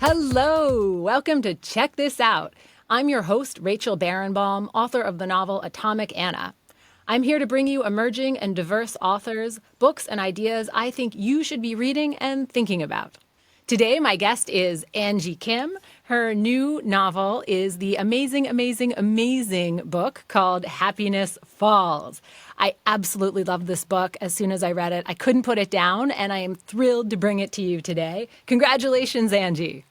Hello, welcome to Check This Out. I'm your host, Rachel Barenbaum, author of the novel Atomic Anna. I'm here to bring you emerging and diverse authors, books, and ideas I think you should be reading and thinking about. Today, my guest is Angie Kim. Her new novel is the amazing, amazing, amazing book called Happiness Falls. I absolutely loved this book. As soon as I read it, I couldn't put it down, and I am thrilled to bring it to you today. Congratulations, Angie.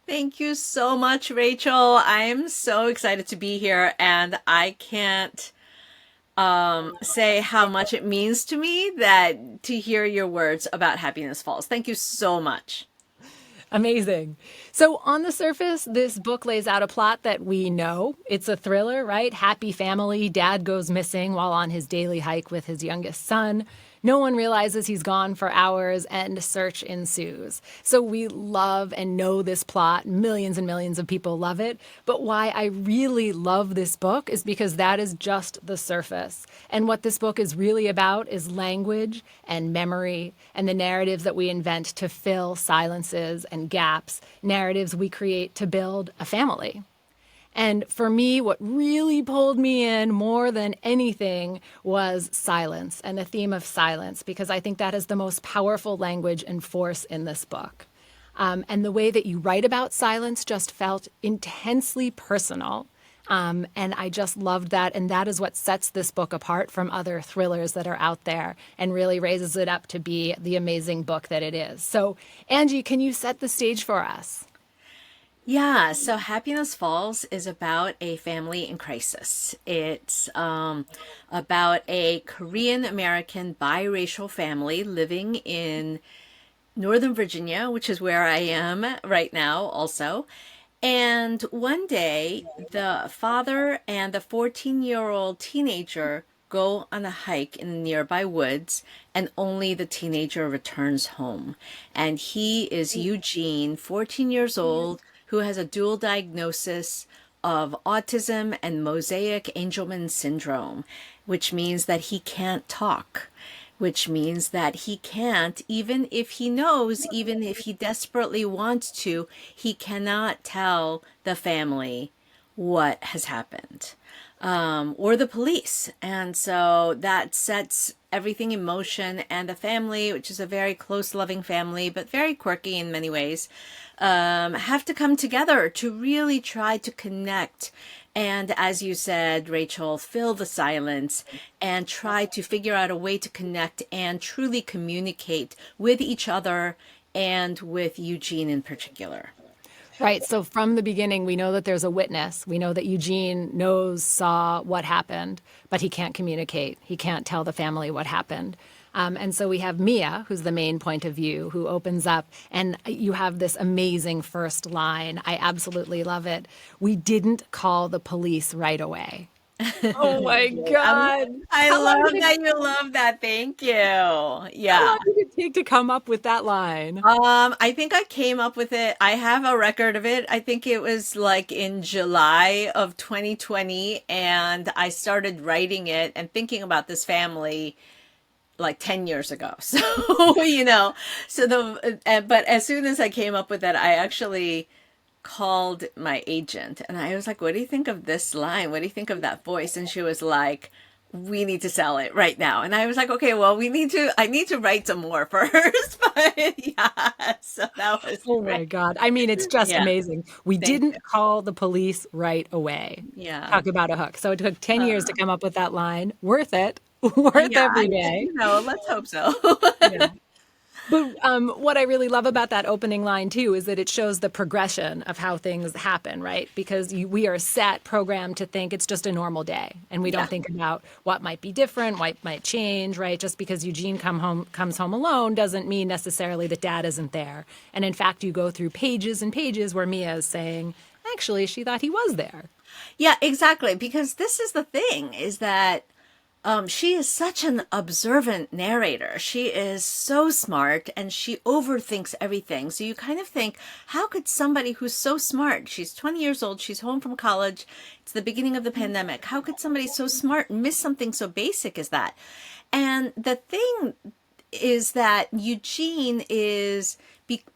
Thank you so much, Rachel. I'm so excited to be here, and I can't say how much it means to me that to hear your words about Happiness Falls. Thank you so much. Amazing. So on the surface, this book lays out a plot that we know. It's a thriller, right? Happy family. Dad goes missing while on his daily hike with his youngest son. No one realizes he's gone for hours and search ensues. So we love and know this plot. Millions and millions of people love it. But why I really love this book is because that is just the surface. And what this book is really about is language and memory and the narratives that we invent to fill silences and gaps, narratives we create to build a family. And for me, what really pulled me in more than anything was silence and the theme of silence, because I think that is the most powerful language and force in this book. And the way that you write about silence just felt intensely personal. And I just loved that. And that is what sets this book apart from other thrillers that are out there and really raises it up to be the amazing book that it is. So, Angie, can you set the stage for us? Yeah, so Happiness Falls is about a family in crisis. It's about a Korean American biracial family living in Northern Virginia, which is where I am right now also. And one day, the father and the 14-year-old teenager go on a hike in the nearby woods, and only the teenager returns home. And he is Eugene, 14 years old, who has a dual diagnosis of autism and mosaic Angelman syndrome, which means that he can't talk, which means that he can't, even if he knows, even if he desperately wants to, he cannot tell the family what has happened, or the police. And so that sets everything in motion, and the family, which is a very close, loving family, but very quirky in many ways, have to come together to really try to connect. And as you said, Rachel, fill the silence and try to figure out a way to connect and truly communicate with each other and with Eugene in particular. Right. So from the beginning, we know that there's a witness. We know that Eugene saw what happened, but he can't communicate. He can't tell the family what happened. And so we have Mia, who's the main point of view, who opens up, and you have this amazing first line. I absolutely love it. We didn't call the police right away. Oh my God. I love that you love that. Thank you. How Yeah. long did it take to come up with that line? I think I came up with it. I have a record of it. I think it was like in July of 2020, and I started writing it and thinking about this family like 10 years ago. So, but as soon as I came up with that, I actually called my agent and I was like, what do you think of this line? What do you think of that voice? And she was like, we need to sell it right now. And I was like, okay, well, I need to write some more first. But yeah, so that was Oh my great. God. I mean, it's just Yeah, amazing. We thank didn't you. call the police right away. Yeah. Talk about a hook. So it took 10 years to come up with that line. Worth it. Worth Yeah, every day. let's hope so. Yeah. But what I really love about that opening line, too, is that it shows the progression of how things happen, right? Because we are programmed to think it's just a normal day. And we Yeah. don't think about what might be different, what might change, right? Just because Eugene comes home alone doesn't mean necessarily that dad isn't there. And in fact, you go through pages and pages where Mia is saying, actually, she thought he was there. Yeah, exactly. Because this is the thing, is that she is such an observant narrator. She is so smart and she overthinks everything. So you kind of think, how could somebody who's so smart, she's 20 years old, she's home from college, it's the beginning of the pandemic, how could somebody so smart miss something so basic as that? And the thing is that Eugene is,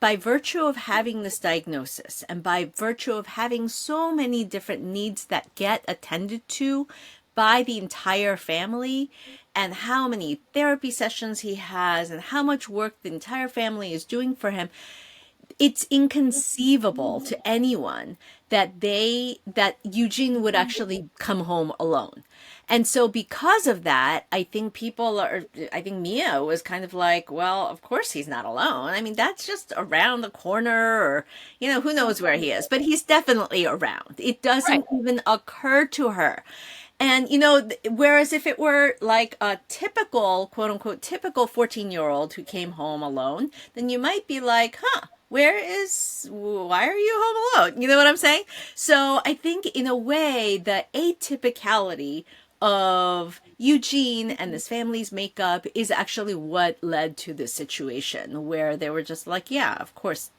by virtue of having this diagnosis and by virtue of having so many different needs that get attended to by the entire family, and how many therapy sessions he has and how much work the entire family is doing for him, it's inconceivable to anyone that Eugene would actually come home alone. And so because of that, I think Mia was kind of like, well, of course he's not alone. I mean, that's just around the corner, or, who knows where he is, but he's definitely around. It Right. doesn't even occur to her. And, whereas if it were like a typical, quote unquote, typical 14-year-old who came home alone, then you might be like, huh, why are you home alone? You know what I'm saying? So I think in a way, the atypicality of Eugene and this family's makeup is actually what led to this situation where they were just like, yeah, of course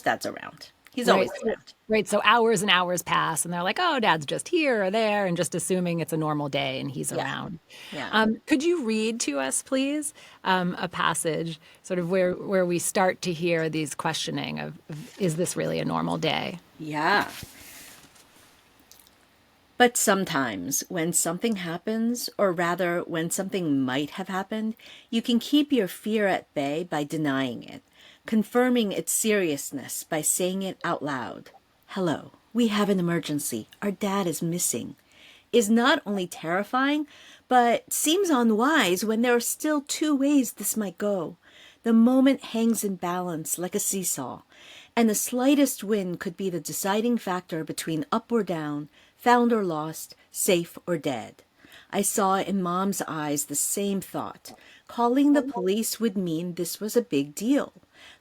dad's around. He's Right. always So, around. right. So hours and hours pass, and they're like, "Oh, Dad's just here or there," and just assuming it's a normal day and he's Yeah. around. Yeah. Could you read to us, please, a passage, sort of where we start to hear these questioning of is this really a normal day? Yeah. But sometimes when something happens, or rather when something might have happened, you can keep your fear at bay by denying it, confirming its seriousness by saying it out loud. Hello, we have an emergency. Our dad is missing. Is not only terrifying, but seems unwise when there are still two ways this might go. The moment hangs in balance like a seesaw, and the slightest wind could be the deciding factor between up or down, found or lost, safe or dead. I saw in Mom's eyes the same thought. Calling the police would mean this was a big deal.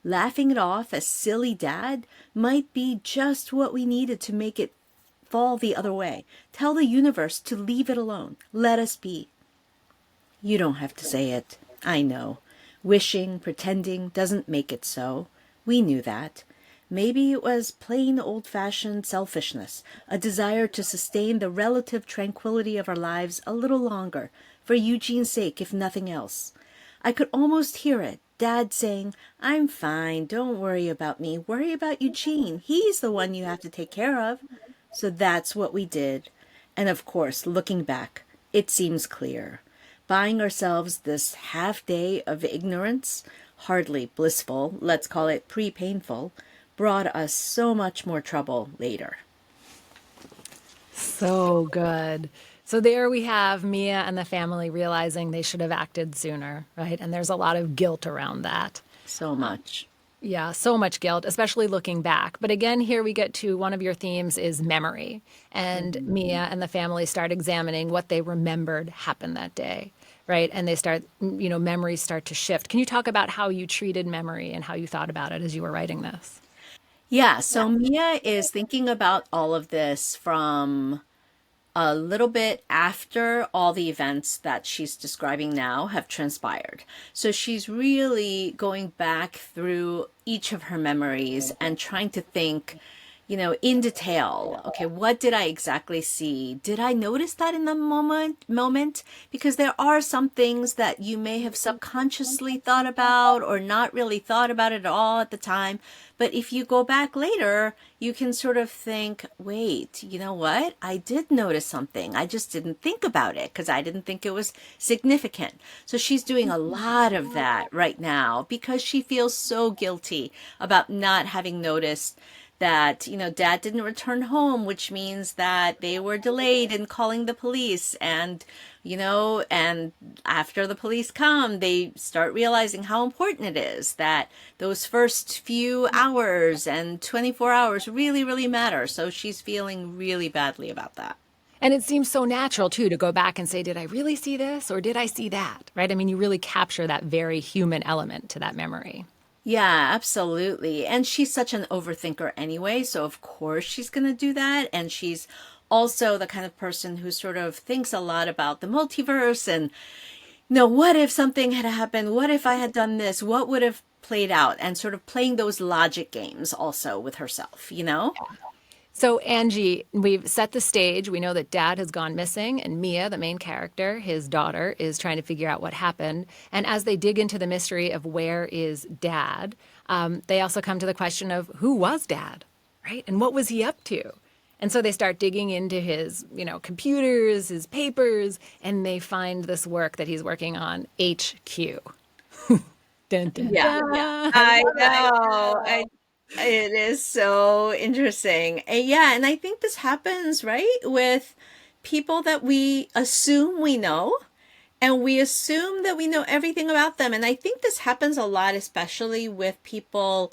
Laughing it off as silly dad might be just what we needed to make it fall the other way. Tell the universe to leave it alone. Let us be. You don't have to say it. I know. Wishing, pretending doesn't make it so. We knew that. Maybe it was plain old-fashioned selfishness, a desire to sustain the relative tranquility of our lives a little longer, for Eugene's sake, if nothing else. I could almost hear it, Dad saying, I'm fine, don't worry about me, worry about Eugene. He's the one you have to take care of. So that's what we did. And of course, looking back, it seems clear. Buying ourselves this half day of ignorance, hardly blissful, let's call it pre-painful, brought us so much more trouble later. So good. So there we have Mia and the family realizing they should have acted sooner, right? And there's a lot of guilt around that. So much. Yeah, so much guilt, especially looking back. But again, here we get to one of your themes is memory. And Mhm. Mia and the family start examining what they remembered happened that day, right? And they start, memories start to shift. Can you talk about how you treated memory and how you thought about it as you were writing this? Yeah, so Mia is thinking about all of this from a little bit after all the events that she's describing now have transpired. So she's really going back through each of her memories and trying to think, in detail. Okay, what did I exactly see? Did I notice that in the moment? Because there are some things that you may have subconsciously thought about or not really thought about it at all at the time. But if you go back later, you can sort of think, wait, you know what? I did notice something. I just didn't think about it because I didn't think it was significant. So she's doing a lot of that right now because she feels so guilty about not having noticed that, dad didn't return home, which means that they were delayed in calling the police. And after the police come, they start realizing how important it is that those first few hours and 24 hours really, really matter. So she's feeling really badly about that. And it seems so natural, too, to go back and say, did I really see this or did I see that? Right? I mean, you really capture that very human element to that memory. Yeah, absolutely. And she's such an overthinker anyway, so of course she's going to do that. And she's also the kind of person who sort of thinks a lot about the multiverse and, what if something had happened? What if I had done this? What would have played out? And sort of playing those logic games also with herself, you know? So, Angie, we've set the stage. We know that dad has gone missing, and Mia, the main character, his daughter, is trying to figure out what happened. And as they dig into the mystery of where is dad, they also come to the question of who was dad, right? And what was he up to? And so they start digging into his, computers, his papers, and they find this work that he's working on, HQ. Dun, dun, Yeah, dun. I know. It is so interesting. And yeah, and I think this happens, right, with people that we assume we know, and we assume that we know everything about them. And I think this happens a lot, especially with people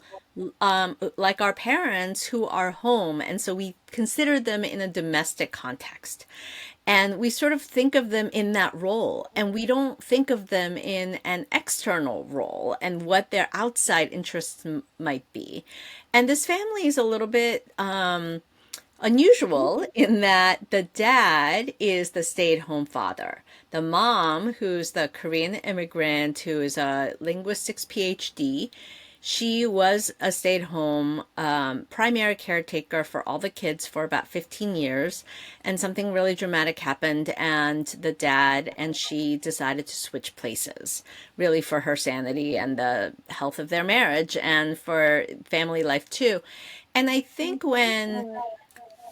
like our parents who are home. And so we consider them in a domestic context. And we sort of think of them in that role, and we don't think of them in an external role and what their outside interests might be. And this family is a little bit unusual in that the dad is the stay-at-home father. The mom, who's the Korean immigrant who is a linguistics PhD, she was a stay-at-home primary caretaker for all the kids for about 15 years, and something really dramatic happened, and the dad and she decided to switch places, really for her sanity and the health of their marriage and for family life too. And I think when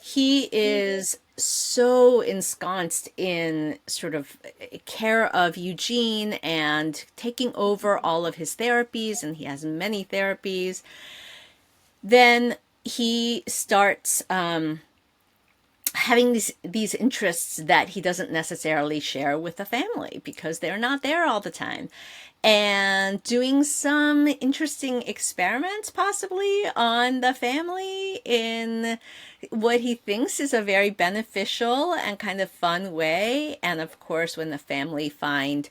he is so ensconced in sort of care of Eugene and taking over all of his therapies, and he has many therapies, then he starts having these interests that he doesn't necessarily share with the family because they're not there all the time, and doing some interesting experiments possibly on the family in what he thinks is a very beneficial and kind of fun way. And of course, when the family find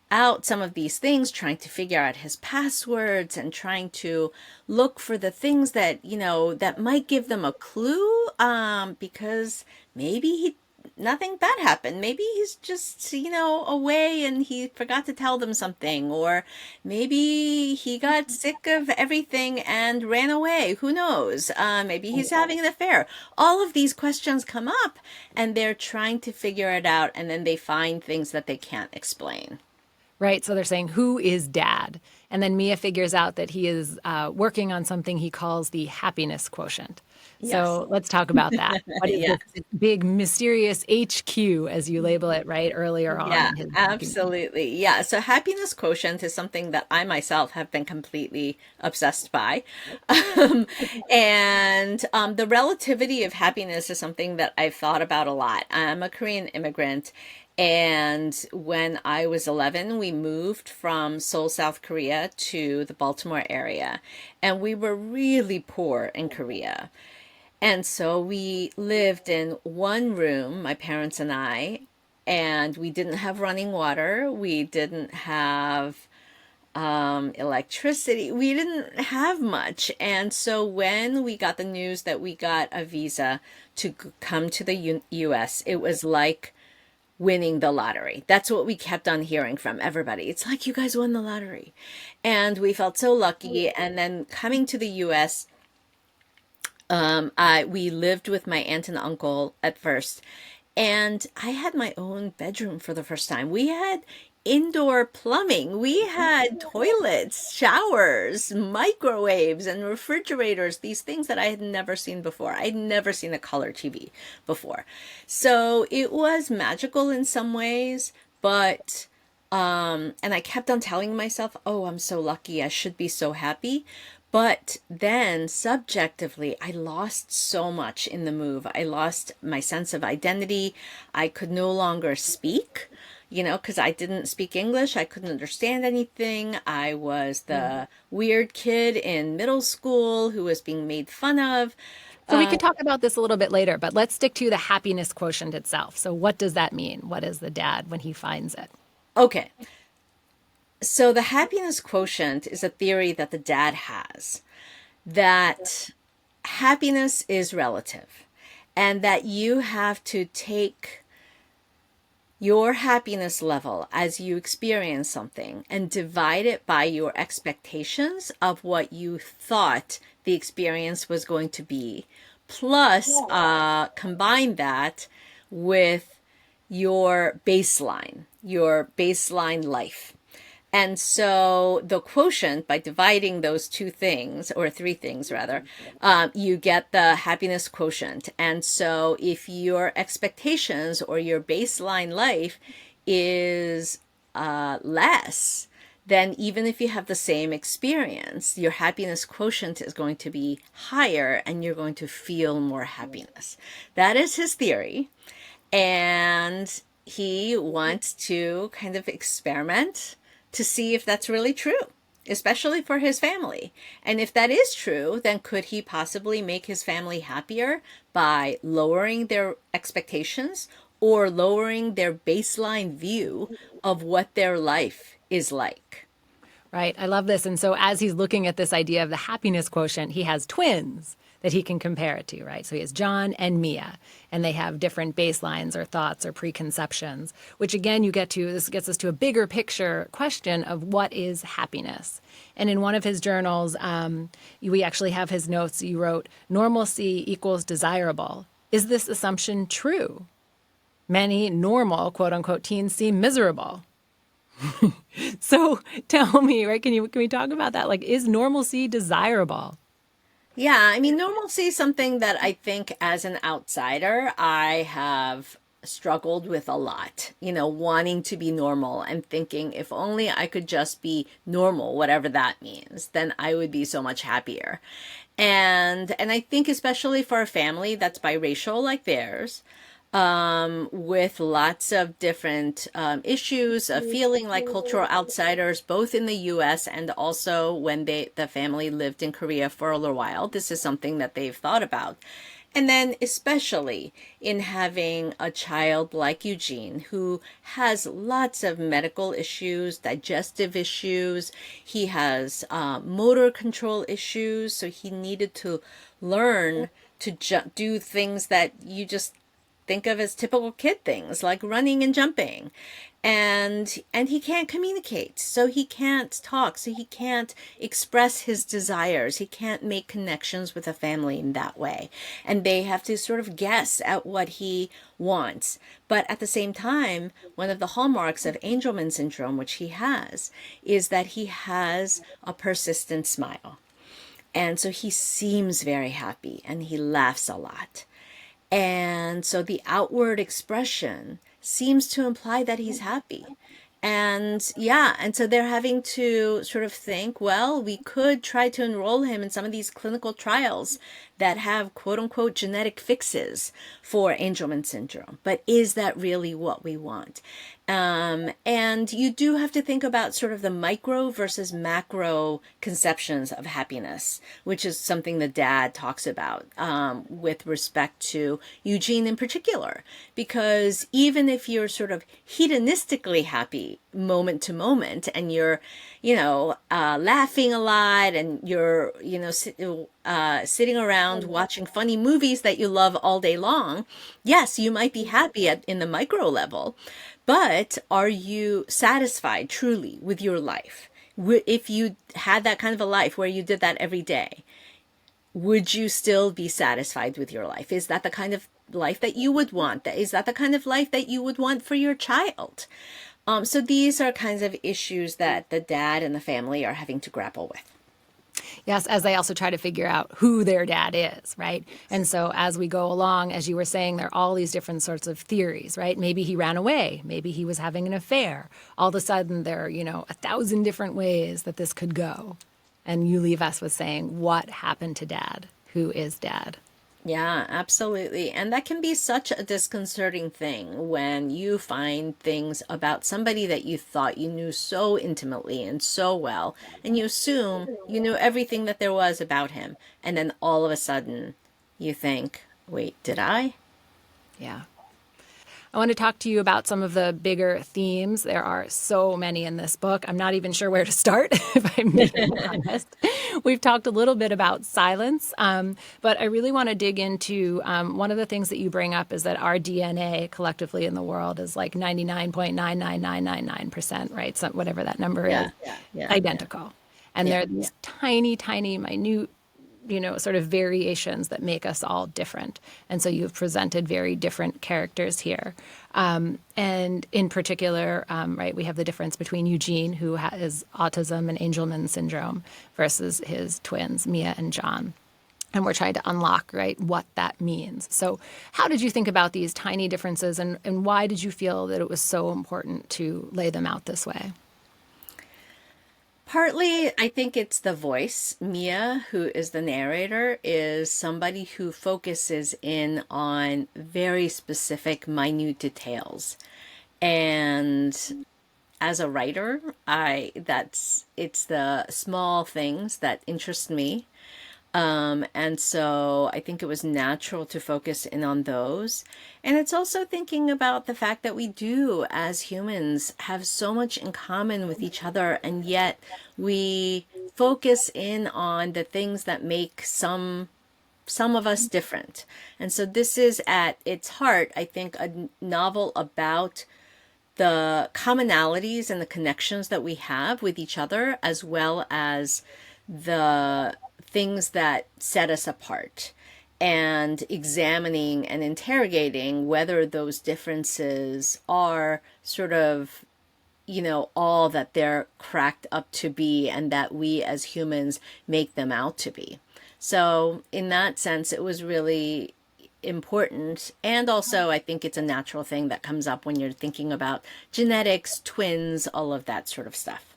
out some of these things, trying to figure out his passwords and trying to look for the things that, that might give them a clue, because maybe nothing bad happened. Maybe he's just, away and he forgot to tell them something, or maybe he got sick of everything and ran away. Who knows? Maybe he's having an affair. All of these questions come up, and they're trying to figure it out, and then they find things that they can't explain. Right. So they're saying, who is dad? And then Mia figures out that he is working on something he calls the happiness quotient. Yes. So let's talk about that. What is Yeah. this big mysterious HQ, as you label it, right, earlier on Yeah, in his document? absolutely. Yeah. So happiness quotient is something that I myself have been completely obsessed by. Um, and the relativity of happiness is something that I've thought about a lot. I'm a Korean immigrant. And when I was 11, we moved from Seoul, South Korea to the Baltimore area. And we were really poor in Korea. And so we lived in one room, my parents and I, and we didn't have running water. We didn't have electricity. We didn't have much. And so when we got the news that we got a visa to come to the US, it was like winning the lottery. That's what we kept on hearing from everybody. It's like, you guys won the lottery. And we felt so lucky. And then coming to the US, we lived with my aunt and uncle at first, and I had my own bedroom for the first time. We had indoor plumbing. We had toilets, showers, microwaves, and refrigerators, these things that I had never seen before. I'd never seen a color TV before. So it was magical in some ways, but and I kept on telling myself, oh, I'm so lucky. I should be so happy. But then subjectively, I lost so much in the move. I lost my sense of identity. I could no longer speak, because I didn't speak English. I couldn't understand anything. I was the weird kid in middle school who was being made fun of. So we could talk about this a little bit later, but let's stick to the happiness quotient itself. So what does that mean? What is the dad when he finds it? Okay. So the happiness quotient is a theory that the dad has, that happiness is relative, and that you have to take your happiness level as you experience something and divide it by your expectations of what you thought the experience was going to be plus combine that with your baseline life. And so the quotient, by dividing those two things, or three things rather, you get the happiness quotient. And so if your expectations or your baseline life is less, then even if you have the same experience, your happiness quotient is going to be higher and you're going to feel more happiness. That is his theory. And he wants to kind of experiment to see if that's really true, especially for his family. And if that is true, then could he possibly make his family happier by lowering their expectations or lowering their baseline view of what their life is like? Right. I love this. And so as he's looking at this idea of the happiness quotient, he has twins that he can compare it to, right? So he has John and Mia, and they have different baselines or thoughts or preconceptions, which again, this gets us to a bigger picture question of what is happiness. And in one of his journals, we actually have his notes. You wrote, normalcy equals desirable. Is this assumption true? Many normal, quote unquote, teens seem miserable. So tell me, right? Can we talk about that? Like, is normalcy desirable? Yeah, I mean, normalcy is something that I think as an outsider, I have struggled with a lot, wanting to be normal and thinking if only I could just be normal, whatever that means, then I would be so much happier. And I think especially for a family that's biracial like theirs, with lots of different issues of feeling like cultural outsiders, both in the U.S. and also when the family lived in Korea for a little while. This is something that they've thought about. And then especially in having a child like Eugene, who has lots of medical issues, digestive issues. He has motor control issues, so he needed to learn to do things that you just think of as typical kid things like running and jumping. And he can't communicate, so he can't talk, so he can't express his desires. He can't make connections with a family in that way. And they have to sort of guess at what he wants. But at the same time, one of the hallmarks of Angelman syndrome, which he has, is that he has a persistent smile. And so he seems very happy and he laughs a lot. And so the outward expression seems to imply that he's happy. And so they're having to sort of think, well, we could try to enroll him in some of these clinical trials that have quote unquote genetic fixes for Angelman syndrome. But is that really what we want? And you do have to think about sort of the micro versus macro conceptions of happiness, which is something the dad talks about with respect to Eugene in particular. Because even if you're sort of hedonistically happy moment to moment and you're, laughing a lot and you're, sitting around watching funny movies that you love all day long, yes, you might be happy in the micro level. But are you satisfied truly with your life? If you had that kind of a life where you did that every day, would you still be satisfied with your life? Is that the kind of life that you would want? Is that the kind of life that you would want for your child? So these are kinds of issues that the dad and the family are having to grapple with. Yes, as they also try to figure out who their dad is, right? And so as we go along, as you were saying, there are all these different sorts of theories, right? Maybe he ran away. Maybe he was having an affair. All of a sudden, there are, 1,000 different ways that this could go. And you leave us with saying, what happened to dad? Who is dad? Yeah, absolutely. And that can be such a disconcerting thing when you find things about somebody that you thought you knew so intimately and so well, and you assume you knew everything that there was about him. And then all of a sudden you think, wait, did I? Yeah. I want to talk to you about some of the bigger themes. There are so many in this book. I'm not even sure where to start, if I'm being honest. We've talked a little bit about silence, but I really want to dig into one of the things that you bring up is that our DNA collectively in the world is like 99.99999%, right? So whatever that number is, identical. And there are these tiny, tiny, minute sort of variations that make us all different. And so you've presented very different characters here. And in particular, right, we have the difference between Eugene, who has autism and Angelman syndrome, versus his twins, Mia and John. And we're trying to unlock, right, what that means. So how did you think about these tiny differences, and why did you feel that it was so important to lay them out this way? Partly, I think it's the voice. Mia, who is the narrator, is somebody who focuses in on very specific, minute details. And as a writer, it's the small things that interest me. And so I think it was natural to focus in on those. And it's also thinking about the fact that we do, as humans, have so much in common with each other, and yet we focus in on the things that make some of us different. And so this is, at its heart, I think, a novel about the commonalities and the connections that we have with each other, as well as the things that set us apart, and examining and interrogating whether those differences are sort of, all that they're cracked up to be, and that we as humans make them out to be. So in that sense, it was really important. And also, I think it's a natural thing that comes up when you're thinking about genetics, twins, all of that sort of stuff.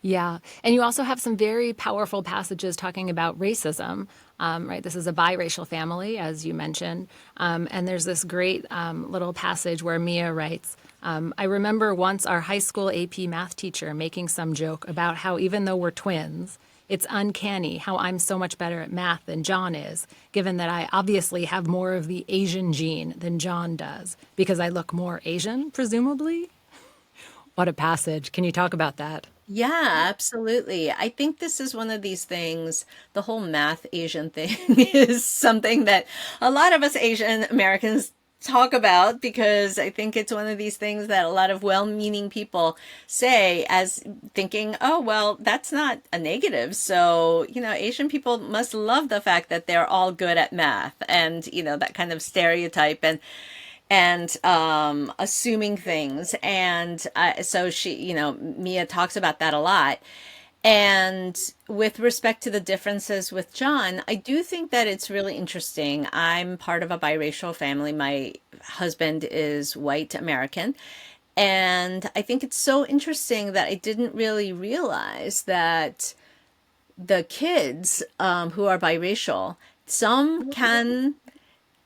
Yeah. And you also have some very powerful passages talking about racism, right? This is a biracial family, as you mentioned. And there's this great little passage where Mia writes, I remember once our high school AP math teacher making some joke about how even though we're twins, it's uncanny how I'm so much better at math than John is, given that I obviously have more of the Asian gene than John does, because I look more Asian, presumably. What a passage. Can you talk about that? Yeah, absolutely. I think this is one of these things, the whole math Asian thing is something that a lot of us Asian Americans talk about, because I think it's one of these things that a lot of well-meaning people say as thinking, oh, well, that's not a negative. So, Asian people must love the fact that they're all good at math, and, that kind of stereotype and assuming things. And so Mia talks about that a lot. And with respect to the differences with John, I do think that it's really interesting. I'm part of a biracial family. My husband is white American. And I think it's so interesting that I didn't really realize that the kids who are biracial, some can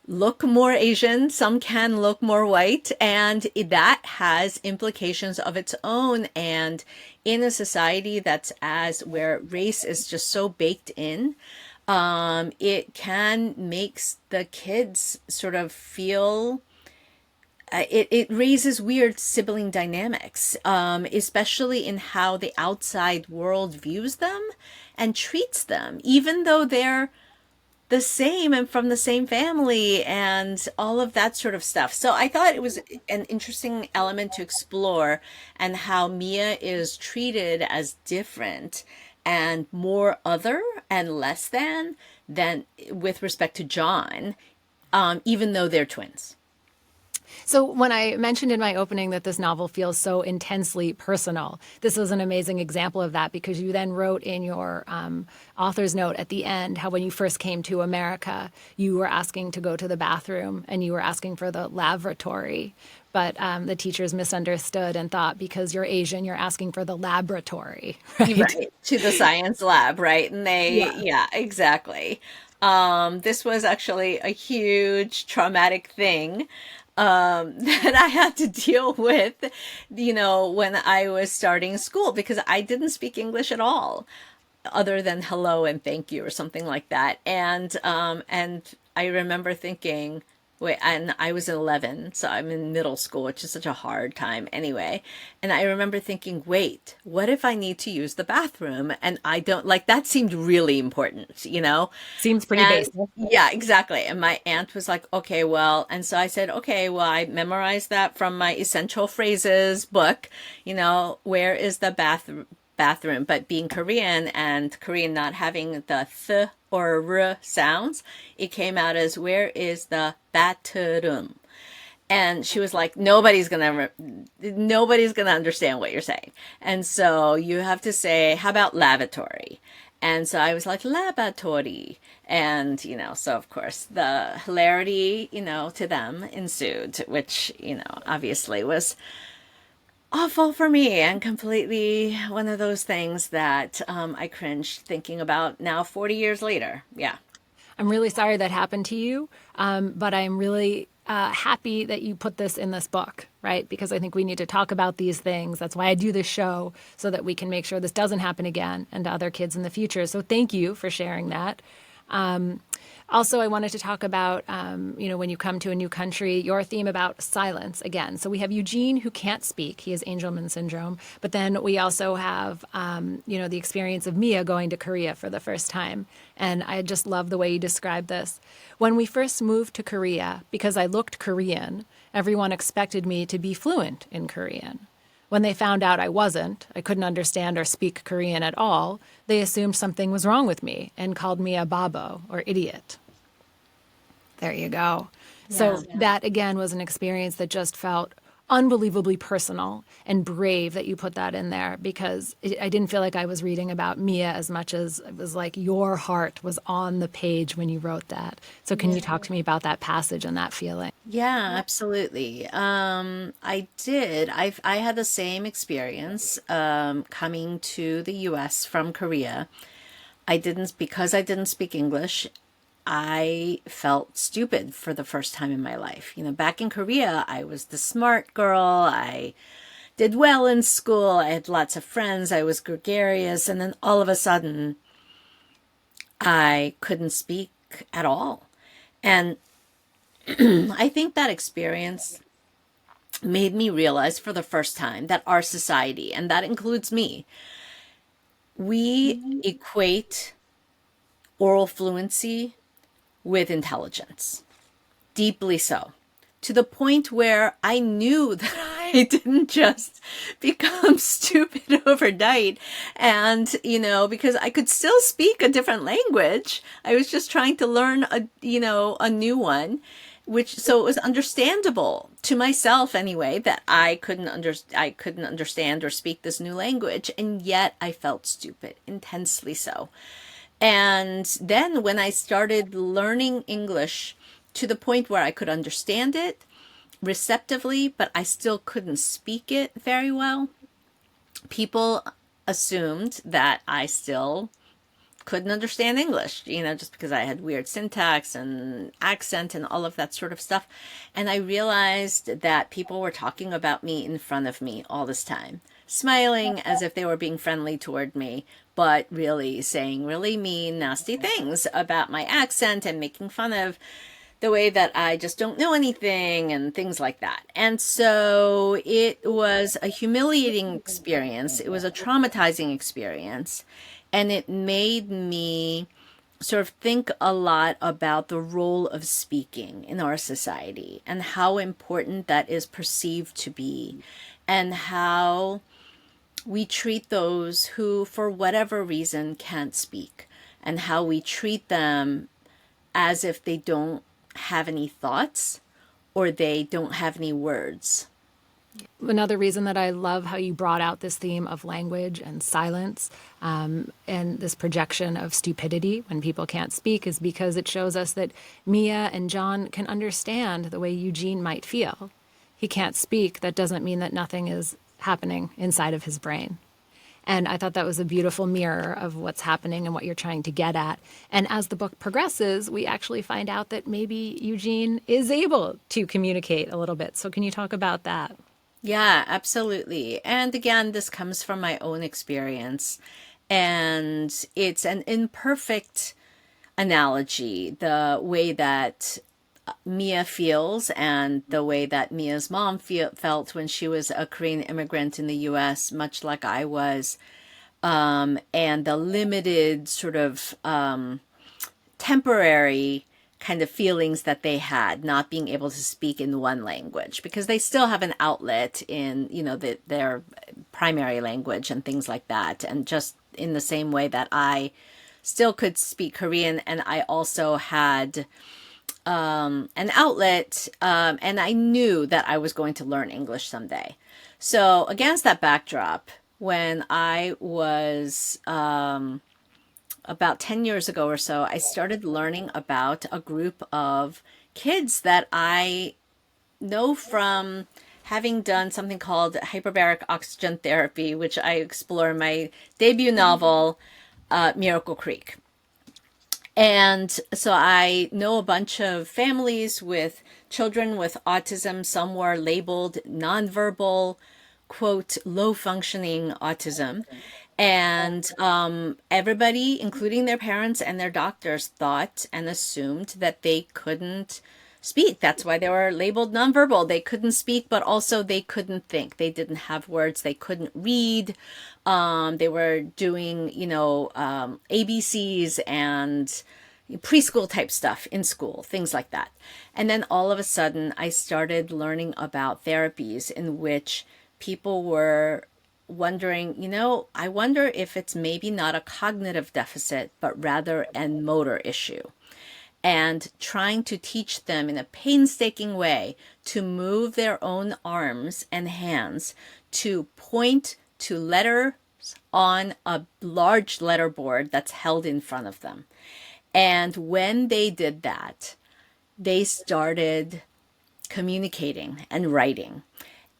look more Asian, some can look more white, and that has implications of its own. And in a society where race is just so baked in, it can make the kids sort of feel, it raises weird sibling dynamics, especially in how the outside world views them and treats them, even though they're the same and from the same family and all of that sort of stuff. So I thought it was an interesting element to explore, and how Mia is treated as different and more other and less than with respect to John, even though they're twins. So when I mentioned in my opening that this novel feels so intensely personal, this was an amazing example of that, because you then wrote in your author's note at the end how when you first came to America, you were asking to go to the bathroom and you were asking for the lavatory. But the teachers misunderstood and thought because you're Asian, you're asking for the laboratory, right? Right. To the science lab, right? And yeah, exactly. This was actually a huge traumatic thing that I had to deal with, when I was starting school, because I didn't speak English at all, other than hello and thank you or something like that. And I remember thinking, wait, and I was 11, so I'm in middle school, which is such a hard time anyway. And I remember thinking, wait, what if I need to use the bathroom and I don't, like, that seemed really important, Seems pretty basic. Yeah, exactly. And my aunt was like, okay, well, and so I said, okay, well, I memorized that from my essential phrases book, where is the bathroom, but being Korean and Korean not having the th or r sounds, it came out as where is the bathroom? And she was like, nobody's gonna understand what you're saying. And so you have to say, how about lavatory? And so I was like, lavatory. And, so of course the hilarity, to them ensued, which, obviously was awful for me and completely one of those things that I cringed thinking about now 40 years later. Yeah. I'm really sorry that happened to you, but I'm really happy that you put this in this book, right? Because I think we need to talk about these things. That's why I do this show, so that we can make sure this doesn't happen again and to other kids in the future. So thank you for sharing that. Also, I wanted to talk about, when you come to a new country, your theme about silence again. So we have Eugene, who can't speak. He has Angelman syndrome. But then we also have, the experience of Mia going to Korea for the first time. And I just love the way you described this. When we first moved to Korea, because I looked Korean, everyone expected me to be fluent in Korean. When they found out I wasn't, I couldn't understand or speak Korean at all, they assumed something was wrong with me and called me a babo, or idiot. There you go. So that, again, was an experience that just felt unbelievably personal and brave that you put that in there, because I didn't feel like I was reading about Mia as much as it was like your heart was on the page when you wrote that. So can you talk to me about that passage and that feeling? Yeah, absolutely. I did. I had the same experience coming to the US from Korea. Because I didn't speak English, I felt stupid for the first time in my life. Back in Korea, I was the smart girl. I did well in school. I had lots of friends. I was gregarious. And then all of a sudden, I couldn't speak at all. And I think that experience made me realize for the first time that our society, and that includes me, we equate oral fluency with intelligence, deeply so, to the point where I knew that I didn't just become stupid overnight. And, because I could still speak a different language, I was just trying to learn a new one, so it was understandable to myself anyway that I couldn't understand or speak this new language, and yet I felt stupid, intensely so. And then when I started learning English to the point where I could understand it receptively, but I still couldn't speak it very well, people assumed that I still couldn't understand English, just because I had weird syntax and accent and all of that sort of stuff. And I realized that people were talking about me in front of me all this time, smiling as if they were being friendly toward me, but really saying really mean, nasty things about my accent and making fun of the way that I just don't know anything and things like that. And so it was a humiliating experience. It was a traumatizing experience. And it made me sort of think a lot about the role of speaking in our society and how important that is perceived to be, and how we treat those who, for whatever reason, can't speak, and how we treat them as if they don't have any thoughts or they don't have any words. Another reason that I love how you brought out this theme of language and silence, and this projection of stupidity when people can't speak, is because it shows us that Mia and John can understand the way Eugene might feel. He can't speak. That doesn't mean that nothing is happening inside of his brain. And I thought that was a beautiful mirror of what's happening and what you're trying to get at. And as the book progresses, we actually find out that maybe Eugene is able to communicate a little bit. So can you talk about that? Yeah, absolutely. And again, this comes from my own experience. And it's an imperfect analogy, the way that Mia feels and the way that Mia's mom felt when she was a Korean immigrant in the US, much like I was, and the limited sort of temporary kind of feelings that they had not being able to speak in one language, because they still have an outlet in, their primary language and things like that. And just in the same way that I still could speak Korean, and I also had an outlet, and I knew that I was going to learn English someday. So against that backdrop, when I was about 10 years ago or so, I started learning about a group of kids that I know from having done something called hyperbaric oxygen therapy, which I explore in my debut novel, Miracle Creek. And so I know a bunch of families with children with autism. Some were labeled nonverbal, quote, low functioning autism. And everybody, including their parents and their doctors, thought and assumed that they couldn't speak. That's why they were labeled nonverbal. They couldn't speak, but also they couldn't think. They didn't have words. They couldn't read. They were doing, ABCs and preschool type stuff in school, things like that. And then all of a sudden, I started learning about therapies in which people were wondering, I wonder if it's maybe not a cognitive deficit, but rather a motor issue. And trying to teach them in a painstaking way to move their own arms and hands to point to letters on a large letterboard that's held in front of them. And when they did that, they started communicating and writing.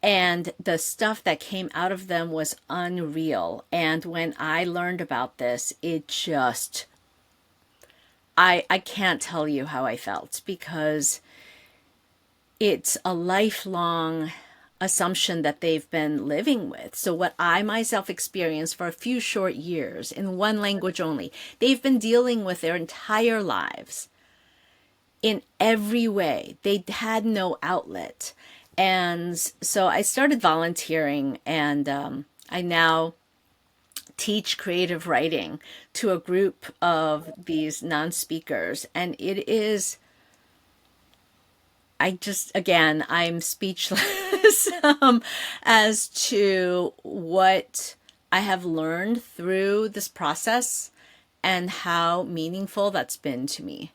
And the stuff that came out of them was unreal. And when I learned about this, it just, I can't tell you how I felt, because it's a lifelong assumption that they've been living with. So what I myself experienced for a few short years in one language only, they've been dealing with their entire lives in every way. They had no outlet. And so I started volunteering, and I now teach creative writing to a group of these non-speakers. And it is, again, I'm speechless as to what I have learned through this process and how meaningful that's been to me.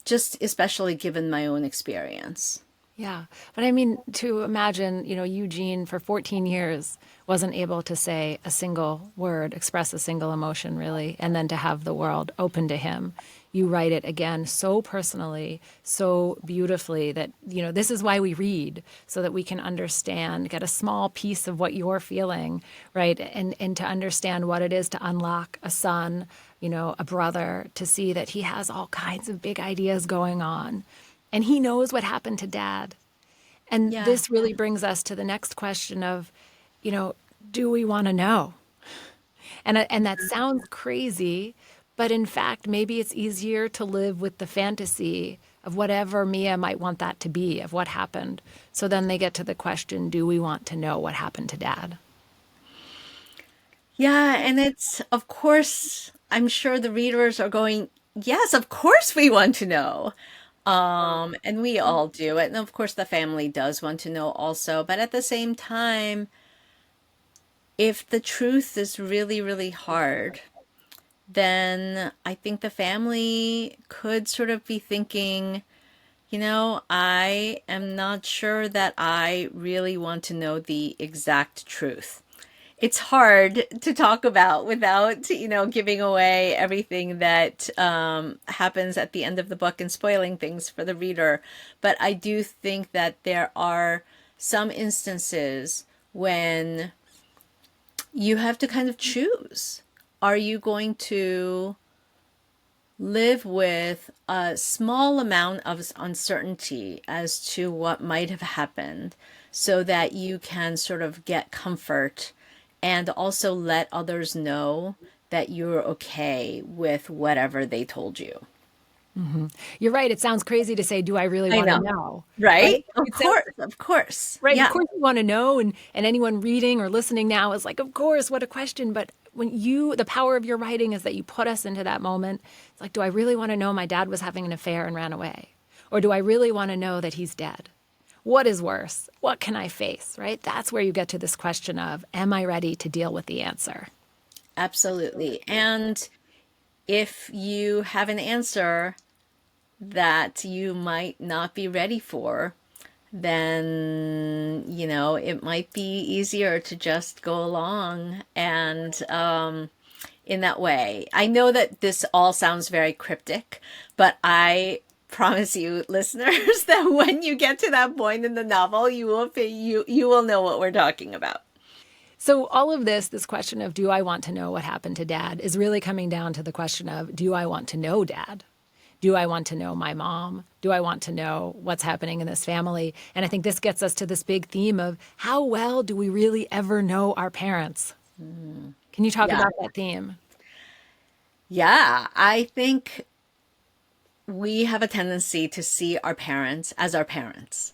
Just especially given my own experience. Yeah. But I mean, to imagine, Eugene for 14 years wasn't able to say a single word, express a single emotion, really, and then to have the world open to him. You write it again so personally, so beautifully that, this is why we read, so that we can understand, get a small piece of what you're feeling, right? And to understand what it is to unlock a son, a brother, to see that he has all kinds of big ideas going on. And he knows what happened to Dad. And this really brings us to the next question of, do we want to know? And that sounds crazy, but in fact, maybe it's easier to live with the fantasy of whatever Mia might want that to be, of what happened. So then they get to the question, do we want to know what happened to Dad? Yeah, and it's, of course, I'm sure the readers are going, yes, of course we want to know. And we all do it. And of course, the family does want to know also. But at the same time, if the truth is really, really hard, then I think the family could sort of be thinking, I am not sure that I really want to know the exact truth. It's hard to talk about without, giving away everything that happens at the end of the book and spoiling things for the reader. But I do think that there are some instances when you have to kind of choose. Are you going to live with a small amount of uncertainty as to what might have happened so that you can sort of get comfort and also let others know that you're okay with whatever they told you? Mm-hmm. You're right. It sounds crazy to say, do I really want to know? Right? Of course. Right. Yeah. Of course you want to know. And anyone reading or listening now is like, of course, what a question. But when the power of your writing is that you put us into that moment. It's like, do I really want to know my dad was having an affair and ran away? Or do I really want to know that he's dead? what is worse? What can I face, right? That's where you get to this question of, am I ready to deal with the answer? Absolutely. And if you have an answer that you might not be ready for, then, it might be easier to just go along and in that way. I know that this all sounds very cryptic, but I promise you, listeners, that when you get to that point in the novel, you will know what we're talking about. So all of this question of, do I want to know what happened to Dad, is really coming down to the question of, do I want to know Dad? Do I want to know my mom? Do I want to know what's happening in this family? And I think this gets us to this big theme of, how well do we really ever know our parents? Can you talk Yeah. about that theme? Yeah, I think we have a tendency to see our parents as our parents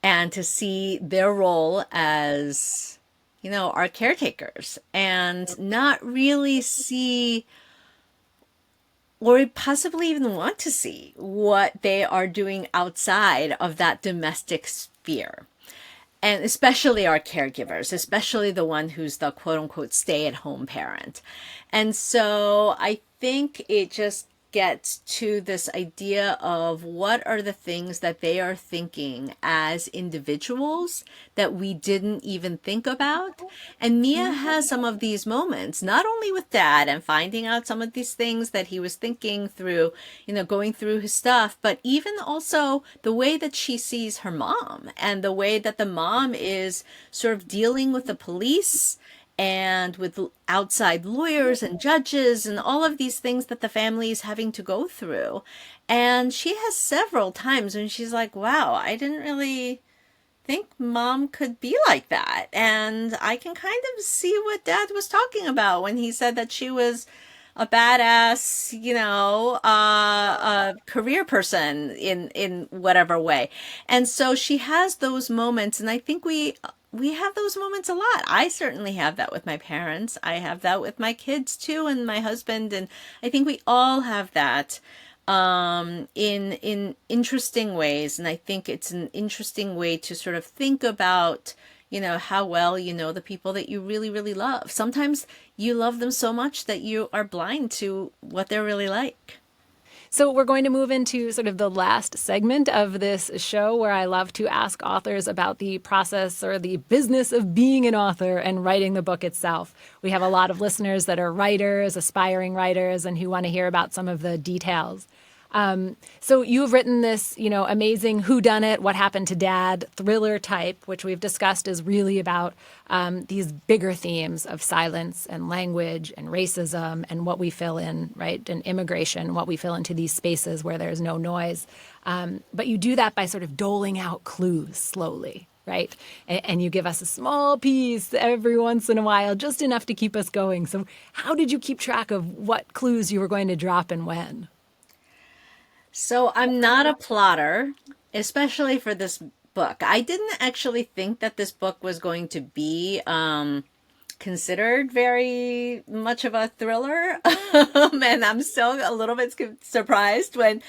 and to see their role as, our caretakers, and not really see, or possibly even want to see, what they are doing outside of that domestic sphere. And especially our caregivers, especially the one who's the quote unquote stay at home parent. And so I think it just gets to this idea of, what are the things that they are thinking as individuals that we didn't even think about. And Mia has some of these moments, not only with Dad and finding out some of these things that he was thinking through, going through his stuff, but even also the way that she sees her mom, and the way that the mom is sort of dealing with the police and with outside lawyers and judges and all of these things that the family is having to go through. And she has several times when she's like, wow, I didn't really think Mom could be like that. And I can kind of see what Dad was talking about when he said that she was a badass, a career person in whatever way. And so she has those moments, and I think we have those moments a lot. I certainly have that with my parents. I have that with my kids too, and my husband, and I think we all have that in interesting ways. And I think it's an interesting way to sort of think about, how well you know the people that you really, really love. Sometimes you love them so much that you are blind to what they're really like. So we're going to move into sort of the last segment of this show, where I love to ask authors about the process or the business of being an author and writing the book itself. We have a lot of listeners that are writers, aspiring writers, and who want to hear about some of the details. So you've written this, amazing whodunit, what happened to Dad thriller type, which we've discussed is really about these bigger themes of silence and language and racism and what we fill in, right? And immigration, what we fill into these spaces where there's no noise. But you do that by sort of doling out clues slowly, right? And you give us a small piece every once in a while, just enough to keep us going. So how did you keep track of what clues you were going to drop and when? So I'm not a plotter, especially for this book. I didn't actually think that this book was going to be considered very much of a thriller. And I'm still a little bit surprised when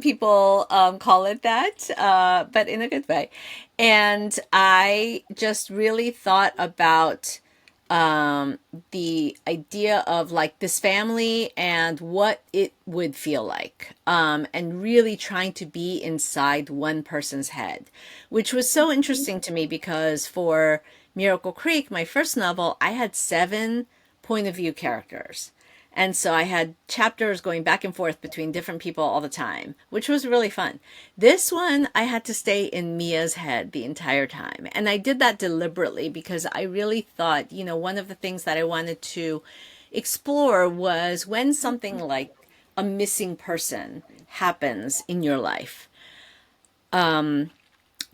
people call it that, but in a good way. And I just really thought about the idea of like this family and what it would feel like, and really trying to be inside one person's head, which was so interesting to me because for Miracle Creek, my first novel, I had 7 point of view characters. And so I had chapters going back and forth between different people all the time, which was really fun. This one, I had to stay in Mia's head the entire time. And I did that deliberately because I really thought, one of the things that I wanted to explore was when something like a missing person happens in your life.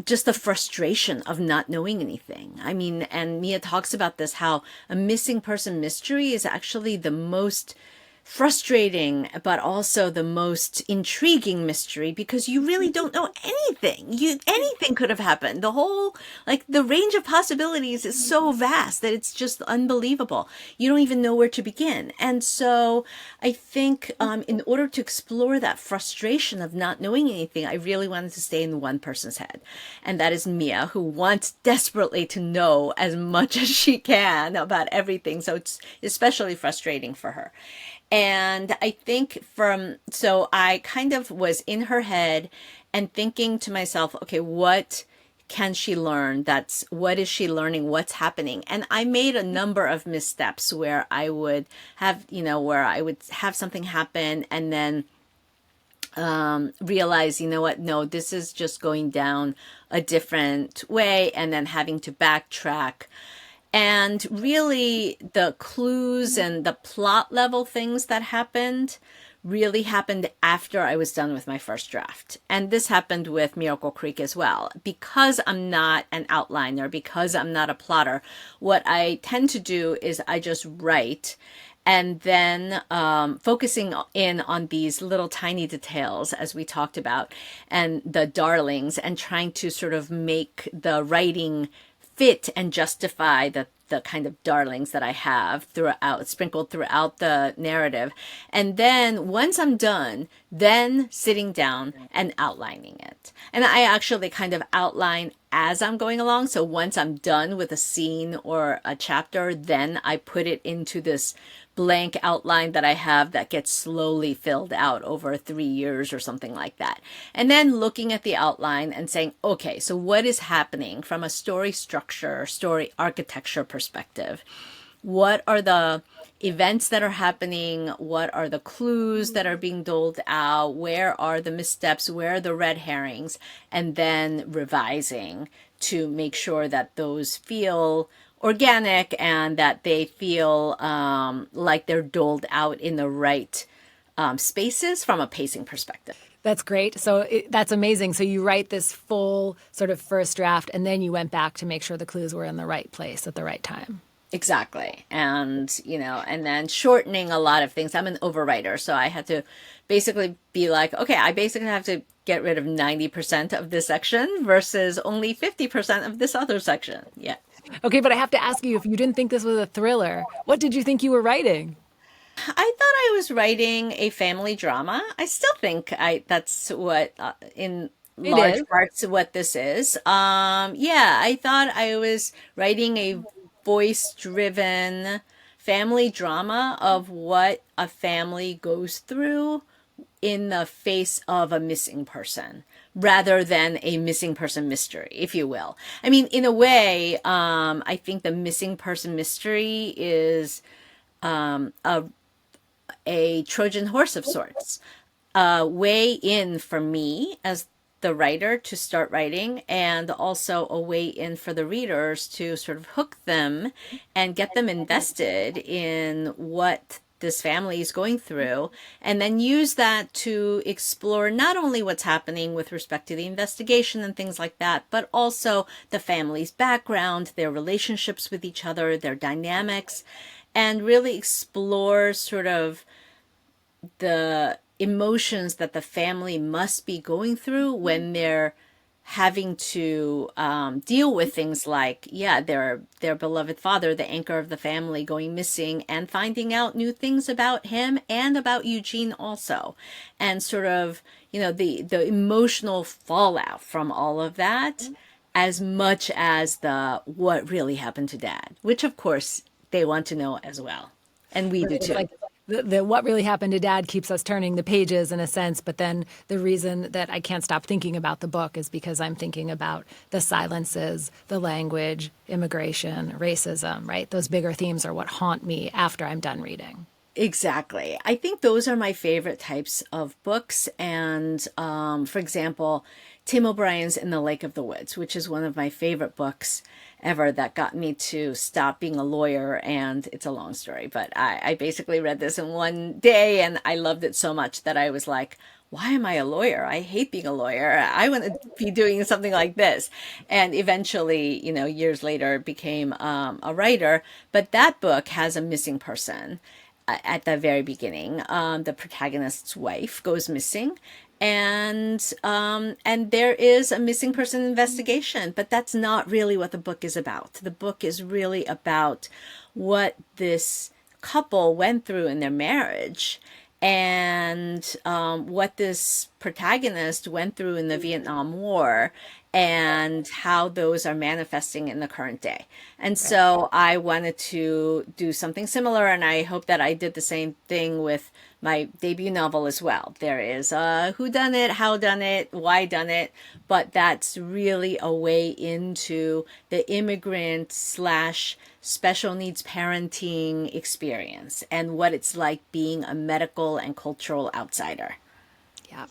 Just the frustration of not knowing anything. I mean, and Mia talks about this, how a missing person mystery is actually the most frustrating, but also the most intriguing mystery because you really don't know anything. Anything could have happened. The whole, like, the range of possibilities is so vast that it's just unbelievable. You don't even know where to begin. And so I think in order to explore that frustration of not knowing anything, I really wanted to stay in one person's head. And that is Mia, who wants desperately to know as much as she can about everything. So it's especially frustrating for her. And I think so I kind of was in her head and thinking to myself, okay, what can she learn? What is she learning? What's happening? And I made a number of missteps where I would have, where I would have something happen and then realize, you know what, no, this is just going down a different way, and then having to backtrack. And really, the clues and the plot level things that happened really happened after I was done with my first draft. And this happened with Miracle Creek as well. Because I'm not an outliner, because I'm not a plotter, what I tend to do is I just write and then focusing in on these little tiny details, as we talked about, and the darlings, and trying to sort of make the writing fit and justify the kind of darlings that I have throughout, sprinkled throughout the narrative. And then once I'm done, then sitting down and outlining it. And I actually kind of outline as I'm going along. So once I'm done with a scene or a chapter, then I put it into this blank outline that I have that gets slowly filled out over 3 years or something like that. And then looking at the outline and saying, okay, so what is happening from a story structure, story architecture perspective? What are the events that are happening? What are the clues that are being doled out? Where are the missteps? Where are the red herrings? And then revising to make sure that those feel organic and that they feel like they're doled out in the right spaces from a pacing perspective. That's great. So that's amazing. So you write this full sort of first draft, and then you went back to make sure the clues were in the right place at the right time. Exactly. And, and then shortening a lot of things. I'm an overwriter, so I had to basically be like, okay, I basically have to get rid of 90% of this section versus only 50% of this other section. Yeah. Okay, but I have to ask you, if you didn't think this was a thriller, what did you think you were writing? I thought I was writing a family drama. I still think that's what in large parts what this is. Yeah, I thought I was writing a voice-driven family drama of what a family goes through in the face of a missing person, rather than a missing person mystery, if you will. I mean, in a way, I think the missing person mystery is a Trojan horse of sorts, a way in for me as the writer to start writing, and also a way in for the readers to sort of hook them and get them invested in what this family is going through, and then use that to explore not only what's happening with respect to the investigation and things like that, but also the family's background, their relationships with each other, their dynamics, and really explore sort of the emotions that the family must be going through when they're having to deal with things like, their beloved father, the anchor of the family, going missing, and finding out new things about him and about Eugene also. And sort of, the emotional fallout from all of that, as much as the what really happened to Dad, which of course they want to know as well. And we do too. Like the what really happened to Dad keeps us turning the pages in a sense, but then the reason that I can't stop thinking about the book is because I'm thinking about the silences, the language, immigration, racism, right? Those bigger themes are what haunt me after I'm done reading. Exactly. I think those are my favorite types of books. And for example, Tim O'Brien's In the Lake of the Woods, which is one of my favorite books ever that got me to stop being a lawyer. And it's a long story, but I basically read this in one day and I loved it so much that I was like, why am I a lawyer? I hate being a lawyer. I want to be doing something like this. And eventually, years later, became a writer. But that book has a missing person. at the very beginning. The protagonist's wife goes missing, and there is a missing person investigation, but that's not really what the book is about. The book is really about what this couple went through in their marriage, and what this protagonist went through in the Vietnam War, and how those are manifesting in the current day. And so I wanted to do something similar, and I hope that I did the same thing with my debut novel as well. There is a who done it, how done it, why done it, but that's really a way into the immigrant slash special needs parenting experience and what it's like being a medical and cultural outsider. Yeah.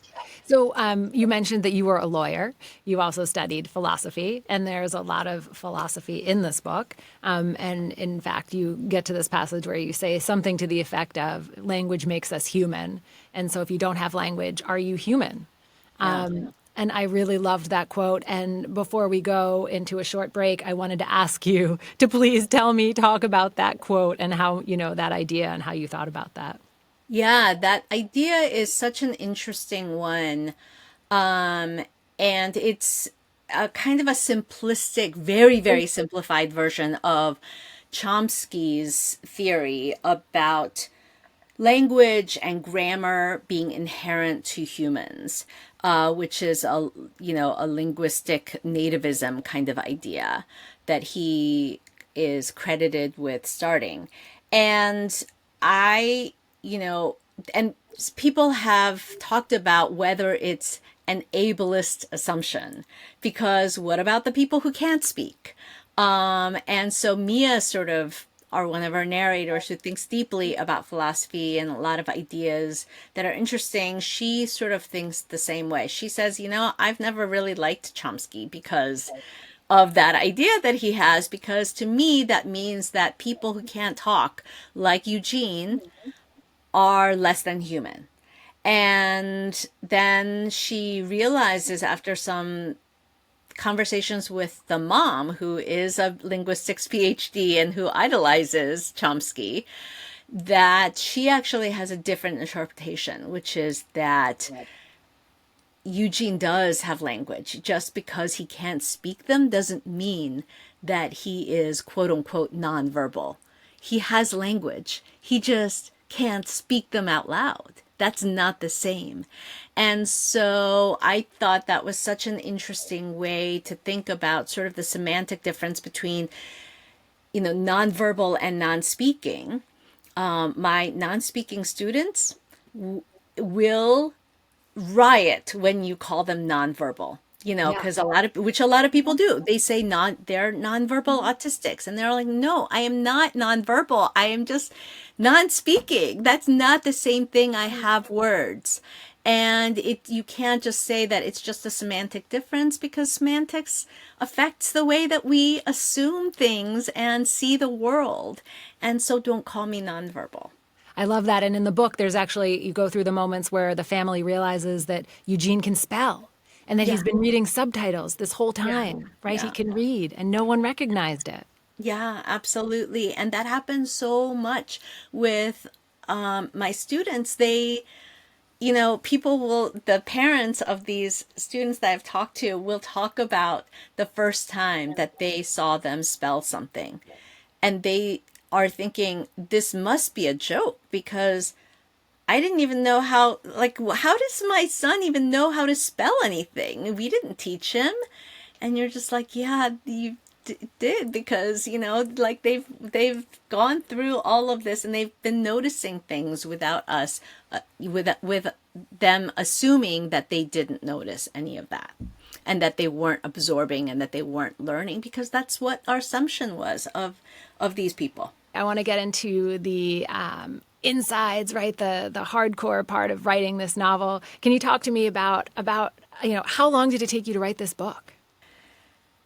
So you mentioned that you were a lawyer. You also studied philosophy, and there's a lot of philosophy in this book. And in fact, you get to this passage where you say something to the effect of language makes us human. And so if you don't have language, are you human? And I really loved that quote. And before we go into a short break, I wanted to ask you to please talk about that quote and how, that idea and how you thought about that. Yeah, that idea is such an interesting one. And it's a kind of a simplistic, very, very simplified version of Chomsky's theory about language and grammar being inherent to humans, which is a linguistic nativism kind of idea that he is credited with starting. And I, and people have talked about whether it's an ableist assumption, because what about the people who can't speak? And so Mia sort of, or one of our narrators who thinks deeply about philosophy and a lot of ideas that are interesting, she sort of thinks the same way. She says, I've never really liked Chomsky because of that idea that he has, because to me, that means that people who can't talk, like Eugene, are less than human. And then she realizes after some conversations with the mom, who is a linguistics PhD and who idolizes Chomsky, that she actually has a different interpretation, which is that Eugene does have language. Just because he can't speak them doesn't mean that he is quote unquote nonverbal. He has language. He just can't speak them out loud. That's not the same. And so I thought that was such an interesting way to think about sort of the semantic difference between, nonverbal and non-speaking. My non-speaking students will riot when you call them nonverbal. Yeah. Because a lot of people do. They say they're nonverbal autistics, and they're like, no, I am not nonverbal. I am just non-speaking. That's not the same thing. I have words. And you can't just say that it's just a semantic difference, because semantics affects the way that we assume things and see the world. And so don't call me nonverbal. I love that. And in the book, there's actually, you go through the moments where the family realizes that Eugene can spell and that he's been reading subtitles this whole time, right? He can read and no one recognized it. Yeah, absolutely. And that happens so much with my students. The parents of these students that I've talked to will talk about the first time that they saw them spell something. And they are thinking, this must be a joke, because I didn't even know how does my son even know how to spell anything? We didn't teach him. And you're just like, yeah, you did, because, they've gone through all of this and they've been noticing things without us, with them assuming that they didn't notice any of that, and that they weren't absorbing and that they weren't learning, because that's what our assumption was of these people. I want to get into the insides, right? The hardcore part of writing this novel. Can you talk to me about how long did it take you to write this book?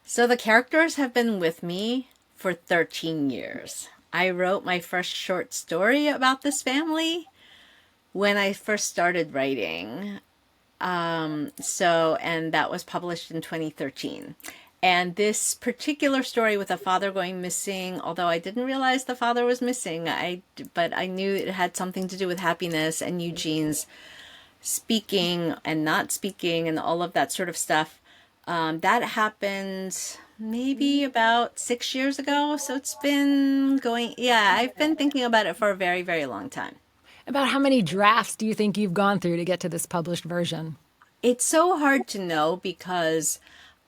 So the characters have been with me for 13 years. I wrote my first short story about this family when I first started writing. And that was published in 2013. And this particular story with a father going missing, although I didn't realize the father was missing, but I knew it had something to do with happiness and Eugene's speaking and not speaking and all of that sort of stuff. That happened maybe about 6 years ago. So it's been going, yeah, I've been thinking about it for a very, very long time. About how many drafts do you think you've gone through to get to this published version? It's so hard to know because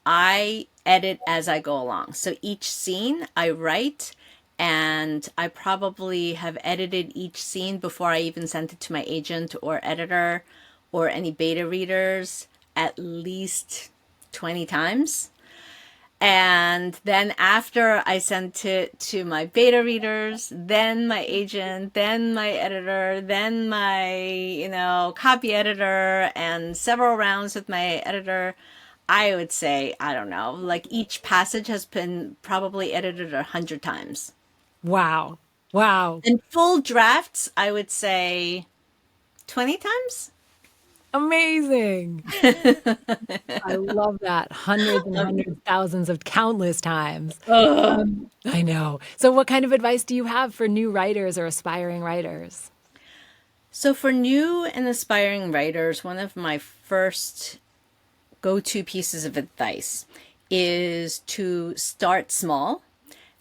I edit as I go along. So each scene I write, and I probably have edited each scene before I even sent it to my agent or editor or any beta readers at least 20 times. And then after I sent it to my beta readers, then my agent, then my editor, then my, copy editor, and several rounds with my editor, I would say, I don't know, like each passage has been probably edited 100 times. Wow. Wow. And full drafts, I would say 20 times. Amazing. I love that. Hundreds and hundreds, thousands of countless times. I know. So, what kind of advice do you have for new writers or aspiring writers? So for new and aspiring writers, one of my first go-to pieces of advice is to start small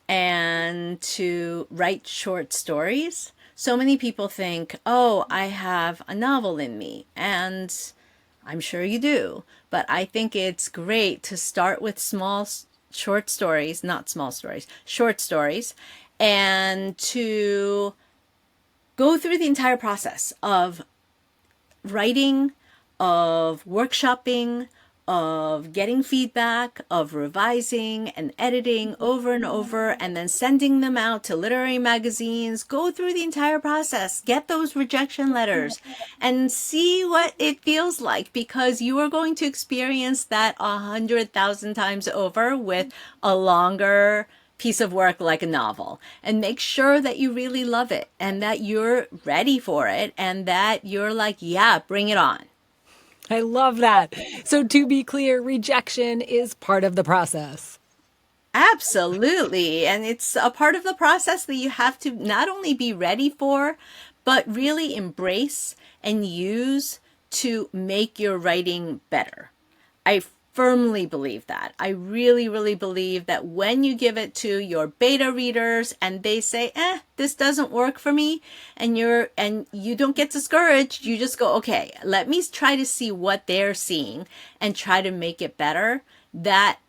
and to write short stories. So many people think, oh, I have a novel in me, and I'm sure you do. But I think it's great to start with short stories, not small stories, short stories, and to go through the entire process of writing, of workshopping, of getting feedback, of revising and editing over and over, and then sending them out to literary magazines. Go through the entire process, get those rejection letters, and see what it feels like, because you are going to experience that 100,000 times over with a longer piece of work like a novel. And make sure that you really love it and that you're ready for it and that you're like, yeah, bring it on. I love that. So, to be clear, rejection is part of the process. Absolutely. And it's a part of the process that you have to not only be ready for, but really embrace and use to make your writing better. I firmly believe that. I really, really believe that when you give it to your beta readers and they say, this doesn't work for me, and you don't get discouraged, you just go, okay, let me try to see what they're seeing and try to make it better. That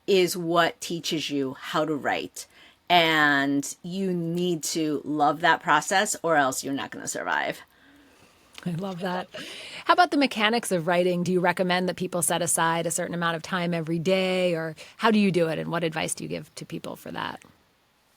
is what teaches you how to write. And you need to love that process or else you're not going to survive. I love that. How about the mechanics of writing? Do you recommend that people set aside a certain amount of time every day, or how do you do it? And what advice do you give to people for that?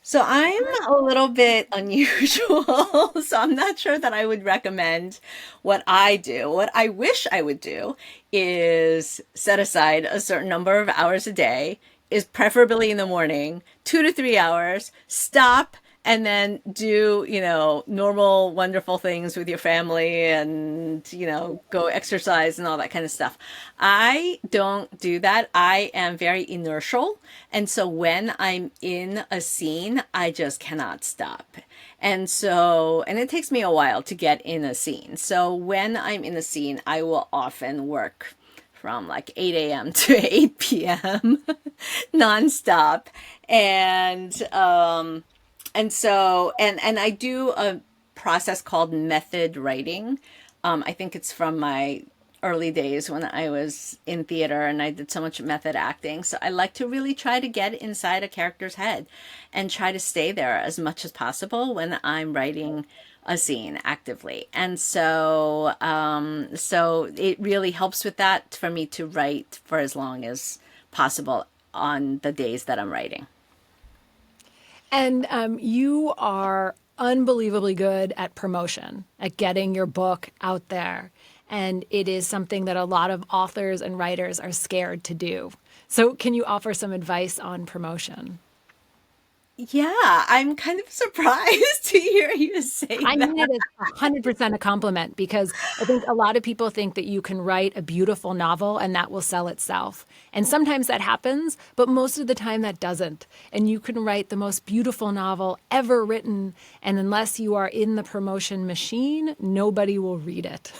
So I'm a little bit unusual, so I'm not sure that I would recommend what I do. What I wish I would do is set aside a certain number of hours a day, is preferably in the morning, 2 to 3 hours, stop, and then do, normal, wonderful things with your family and, go exercise and all that kind of stuff. I don't do that. I am very inertial. And so when I'm in a scene, I just cannot stop. And it takes me a while to get in a scene. So when I'm in a scene, I will often work from like 8 a.m. to 8 p.m. nonstop. And I do a process called method writing. I think it's from my early days when I was in theater and I did so much method acting. So I like to really try to get inside a character's head and try to stay there as much as possible when I'm writing a scene actively. And so it really helps with that for me to write for as long as possible on the days that I'm writing. And you are unbelievably good at promotion, at getting your book out there. And it is something that a lot of authors and writers are scared to do. So can you offer some advice on promotion? Yeah, I'm kind of surprised to hear you say I mean that. it as 100% a compliment because I think a lot of people think that you can write a beautiful novel and that will sell itself. And sometimes that happens, but most of the time that doesn't. And you can write the most beautiful novel ever written, and unless you are in the promotion machine, nobody will read it.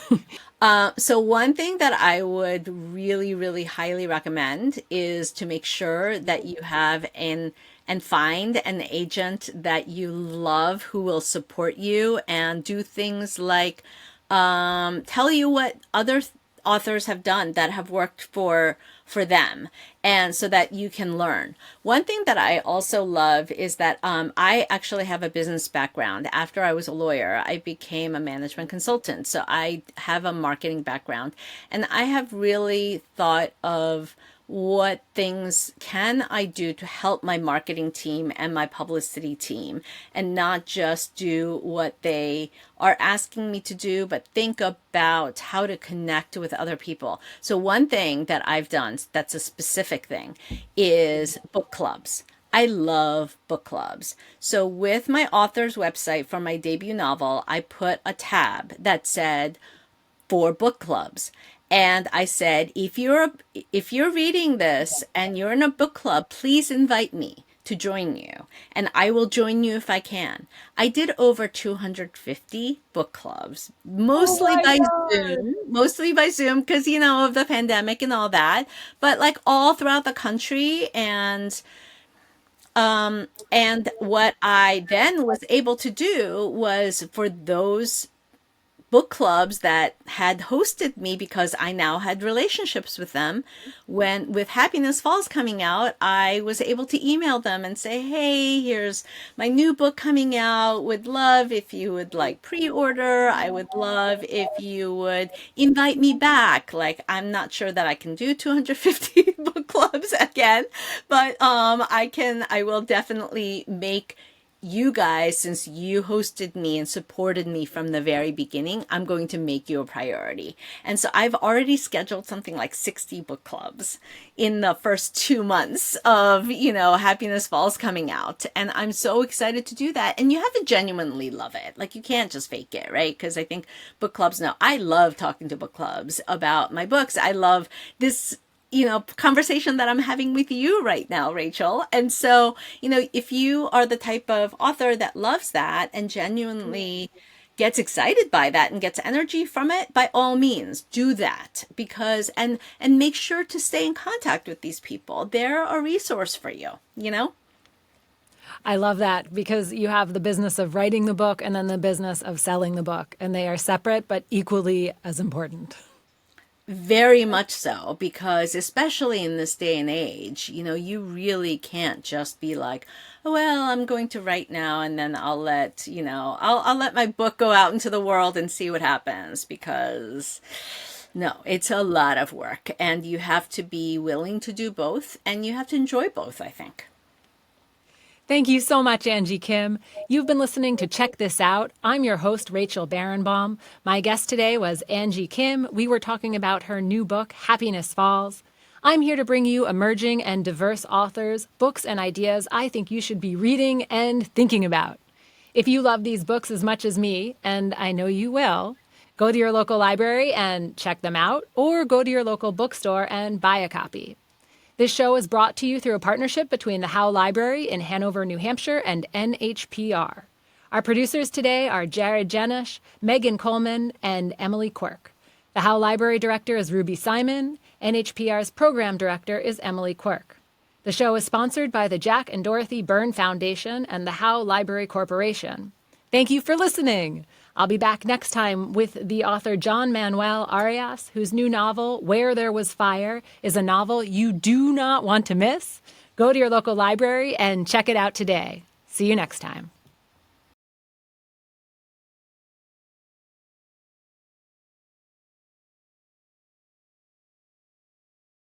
So one thing that I would really, really highly recommend is to make sure that you have and find an agent that you love who will support you and do things like tell you what other authors have done that have worked for them, and so that you can learn. One thing that I also love is that I actually have a business background. After I was a lawyer, I became a management consultant, so I have a marketing background, and I have really thought of what things can I do to help my marketing team and my publicity team, and not just do what they are asking me to do, but think about how to connect with other people. So one thing that I've done that's a specific thing is book clubs. I love book clubs. So with my author's website for my debut novel, I put a tab that said for book clubs. And I said, if you're reading this and you're in a book club, please invite me to join you, and I will join you if I can. I did over 250 book clubs, Oh my God. mostly by Zoom because of the pandemic and all that, but like all throughout the country. And what I then was able to do was for those book clubs that had hosted me, because I now had relationships with them. When with Happiness Falls coming out, I was able to email them and say, "Hey, here's my new book coming out. Would love if you would like pre-order. I would love if you would invite me back." Like, I'm not sure that I can do 250 book clubs again, but I will definitely make you guys, since you hosted me and supported me from the very beginning, I'm going to make you a priority. And so I've already scheduled something like 60 book clubs in the first 2 months of, Happiness Falls coming out. And I'm so excited to do that. And you have to genuinely love it. Like, you can't just fake it, right? Because I think book clubs know. I love talking to book clubs about my books. I love this conversation that I'm having with you right now, Rachel. And so, if you are the type of author that loves that and genuinely gets excited by that and gets energy from it, by all means do that, because and make sure to stay in contact with these people. They're a resource for you. I love that because you have the business of writing the book and then the business of selling the book, and they are separate but equally as important. Very much so, because especially in this day and age, you really can't just be like, "Oh, well, I'm going to write now and then I'll let my book go out into the world and see what happens," because no, it's a lot of work, and you have to be willing to do both, and you have to enjoy both, I think. Thank you so much, Angie Kim. You've been listening to Check This Out. I'm your host, Rachel Barenbaum. My guest today was Angie Kim. We were talking about her new book, Happiness Falls. I'm here to bring you emerging and diverse authors, books, and ideas I think you should be reading and thinking about. If you love these books as much as me, and I know you will, go to your local library and check them out, or go to your local bookstore and buy a copy. This show is brought to you through a partnership between the Howe Library in Hanover, New Hampshire, and NHPR. Our producers today are Jared Jenish, Megan Coleman, and Emily Quirk. The Howe Library Director is Ruby Simon. NHPR's Program Director is Emily Quirk. The show is sponsored by the Jack and Dorothy Byrne Foundation and the Howe Library Corporation. Thank you for listening. I'll be back next time with the author John Manuel Arias, whose new novel, Where There Was Fire, is a novel you do not want to miss. Go to your local library and check it out today. See you next time.